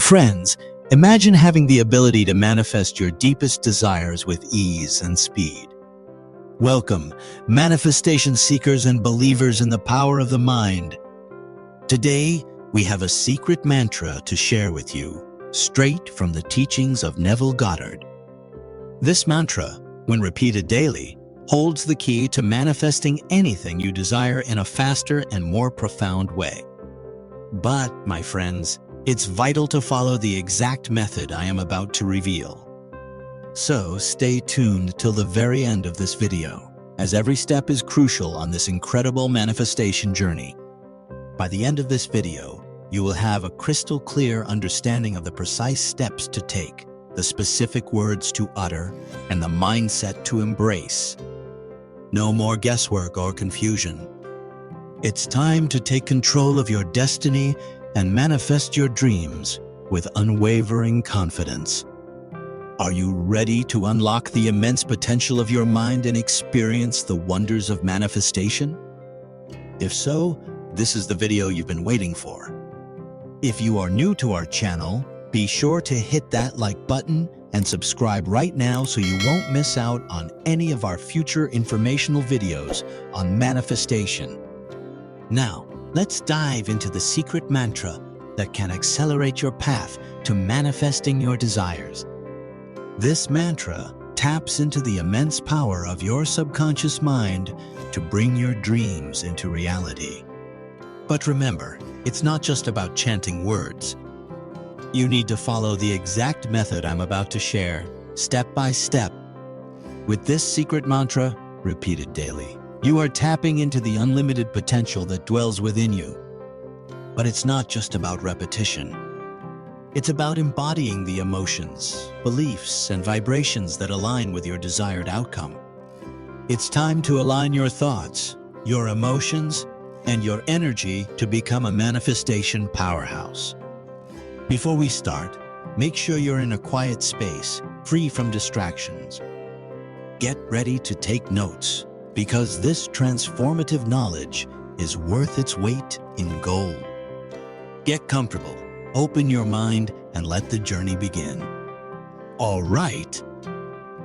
Friends, imagine having the ability to manifest your deepest desires with ease and speed. Welcome, manifestation seekers and believers in the power of the mind. Today, we have a secret mantra to share with you, straight from the teachings of Neville Goddard. This mantra, when repeated daily, holds the key to manifesting anything you desire in a faster and more profound way. But, my friends, it's vital to follow the exact method I am about to reveal. So stay tuned till the very end of this video, as every step is crucial on this incredible manifestation journey. By the end of this video, you will have a crystal clear understanding of the precise steps to take, the specific words to utter, and the mindset to embrace. No more guesswork or confusion. It's time to take control of your destiny and manifest your dreams with unwavering confidence. Are you ready to unlock the immense potential of your mind and experience the wonders of manifestation? If so, this is the video you've been waiting for. If you are new to our channel, be sure to hit that like button and subscribe right now so you won't miss out on any of our future informational videos on manifestation. Now, let's dive into the secret mantra that can accelerate your path to manifesting your desires. This mantra taps into the immense power of your subconscious mind to bring your dreams into reality. But remember, it's not just about chanting words. You need to follow the exact method I'm about to share, step by step. With this secret mantra, repeated daily, you are tapping into the unlimited potential that dwells within you. But it's not just about repetition. It's about embodying the emotions, beliefs, and vibrations that align with your desired outcome. It's time to align your thoughts, your emotions, and your energy to become a manifestation powerhouse. Before we start, make sure you're in a quiet space, free from distractions. Get ready to take notes, because this transformative knowledge is worth its weight in gold. Get comfortable, open your mind, and let the journey begin. All right,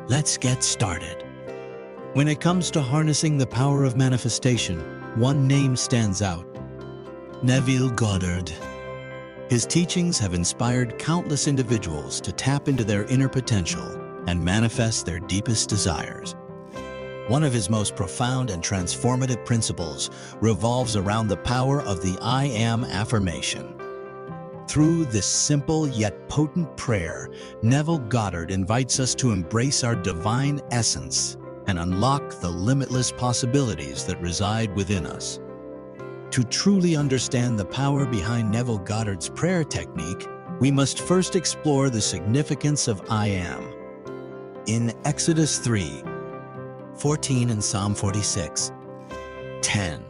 let's get started. When it comes to harnessing the power of manifestation, one name stands out: Neville Goddard. His teachings have inspired countless individuals to tap into their inner potential and manifest their deepest desires. One of his most profound and transformative principles revolves around the power of the I Am affirmation. Through this simple yet potent prayer, Neville Goddard invites us to embrace our divine essence and unlock the limitless possibilities that reside within us. To truly understand the power behind Neville Goddard's prayer technique, we must first explore the significance of I Am. In Exodus 3:14 and Psalm 46:10,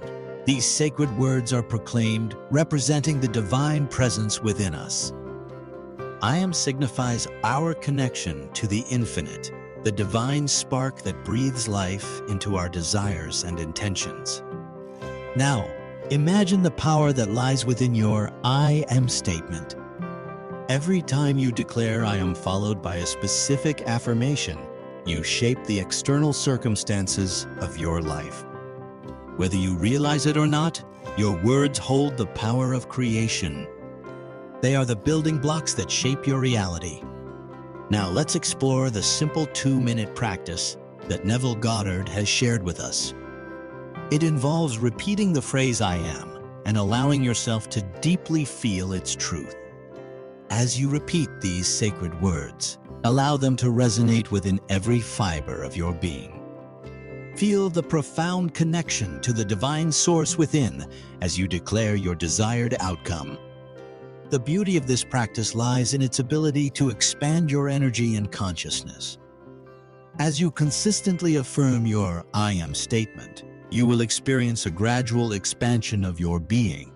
these sacred words are proclaimed, representing the divine presence within us. I Am signifies our connection to the infinite, the divine spark that breathes life into our desires and intentions. Now, imagine the power that lies within your I Am statement. Every time you declare I am followed by a specific affirmation, you shape the external circumstances of your life. Whether you realize it or not, your words hold the power of creation. They are the building blocks that shape your reality. Now let's explore the simple 2-minute practice that Neville Goddard has shared with us. It involves repeating the phrase I am and allowing yourself to deeply feel its truth. As you repeat these sacred words, allow them to resonate within every fiber of your being. Feel the profound connection to the divine source within as you declare your desired outcome. The beauty of this practice lies in its ability to expand your energy and consciousness. As you consistently affirm your I Am statement, you will experience a gradual expansion of your being.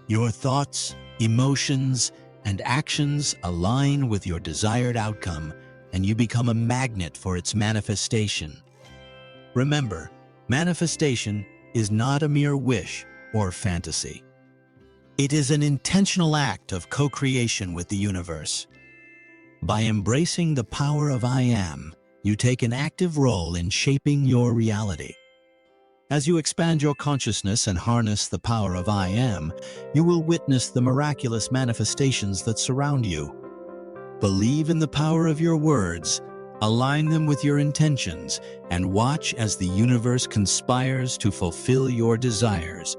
Your thoughts, emotions, and actions align with your desired outcome, and you become a magnet for its manifestation. Remember, manifestation is not a mere wish or fantasy. It is an intentional act of co-creation with the universe. By embracing the power of I Am, you take an active role in shaping your reality. As you expand your consciousness and harness the power of I Am, you will witness the miraculous manifestations that surround you. Believe in the power of your words, align them with your intentions, and watch as the universe conspires to fulfill your desires.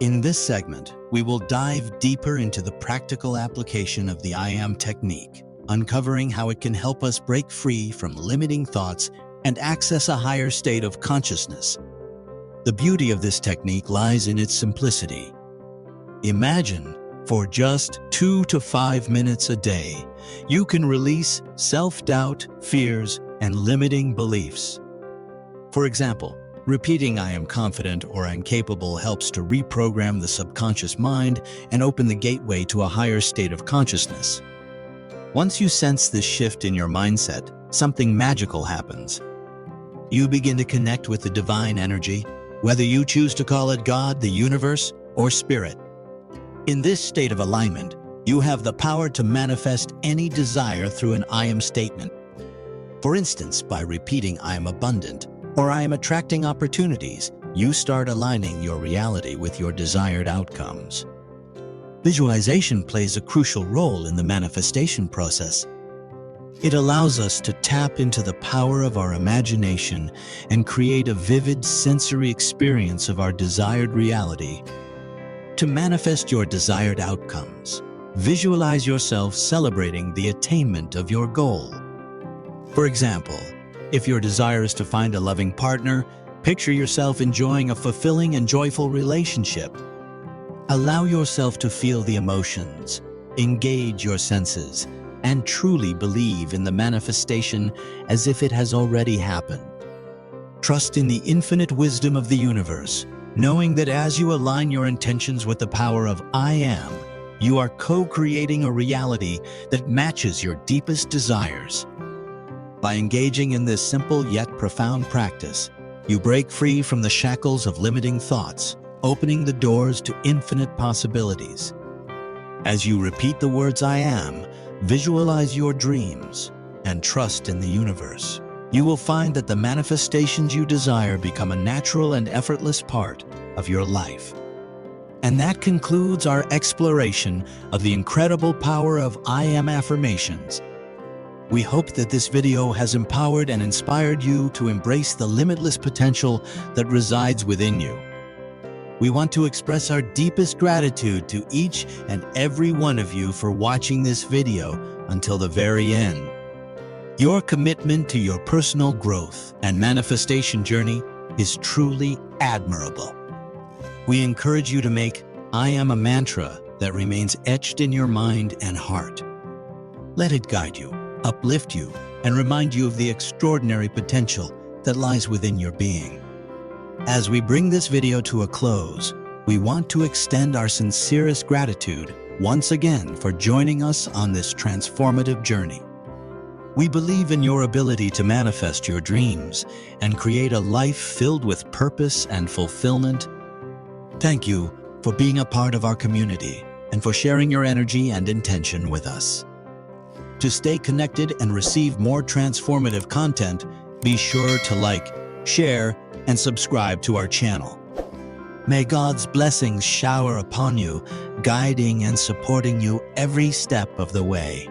In this segment, we will dive deeper into the practical application of the I Am technique, uncovering how it can help us break free from limiting thoughts and access a higher state of consciousness. The beauty of this technique lies in its simplicity. Imagine, for just 2 to 5 minutes a day, you can release self-doubt, fears, and limiting beliefs. For example, repeating "I am confident" or "I'm capable" helps to reprogram the subconscious mind and open the gateway to a higher state of consciousness. Once you sense this shift in your mindset, something magical happens. You begin to connect with the divine energy, whether you choose to call it God, the universe, or spirit. In this state of alignment, you have the power to manifest any desire through an I Am statement. For instance, by repeating "I am abundant" or "I am attracting opportunities," you start aligning your reality with your desired outcomes. Visualization plays a crucial role in the manifestation process. It allows us to tap into the power of our imagination and create a vivid sensory experience of our desired reality. To manifest your desired outcomes, visualize yourself celebrating the attainment of your goal. For example, if your desire is to find a loving partner, picture yourself enjoying a fulfilling and joyful relationship. Allow yourself to feel the emotions, engage your senses, and truly believe in the manifestation as if it has already happened. Trust in the infinite wisdom of the universe, knowing that as you align your intentions with the power of I Am, you are co-creating a reality that matches your deepest desires. By engaging in this simple yet profound practice, you break free from the shackles of limiting thoughts, opening the doors to infinite possibilities. As you repeat the words "I Am," visualize your dreams, and trust in the universe, you will find that the manifestations you desire become a natural and effortless part of your life. And that concludes our exploration of the incredible power of I Am affirmations. We hope that this video has empowered and inspired you to embrace the limitless potential that resides within you. We want to express our deepest gratitude to each and every one of you for watching this video until the very end. Your commitment to your personal growth and manifestation journey is truly admirable. We encourage you to make I Am a mantra that remains etched in your mind and heart. Let it guide you, uplift you, and remind you of the extraordinary potential that lies within your being. As we bring this video to a close, we want to extend our sincerest gratitude once again for joining us on this transformative journey. We believe in your ability to manifest your dreams and create a life filled with purpose and fulfillment. Thank you for being a part of our community and for sharing your energy and intention with us. To stay connected and receive more transformative content, be sure to like, share, and subscribe to our channel. May God's blessings shower upon you, guiding and supporting you every step of the way.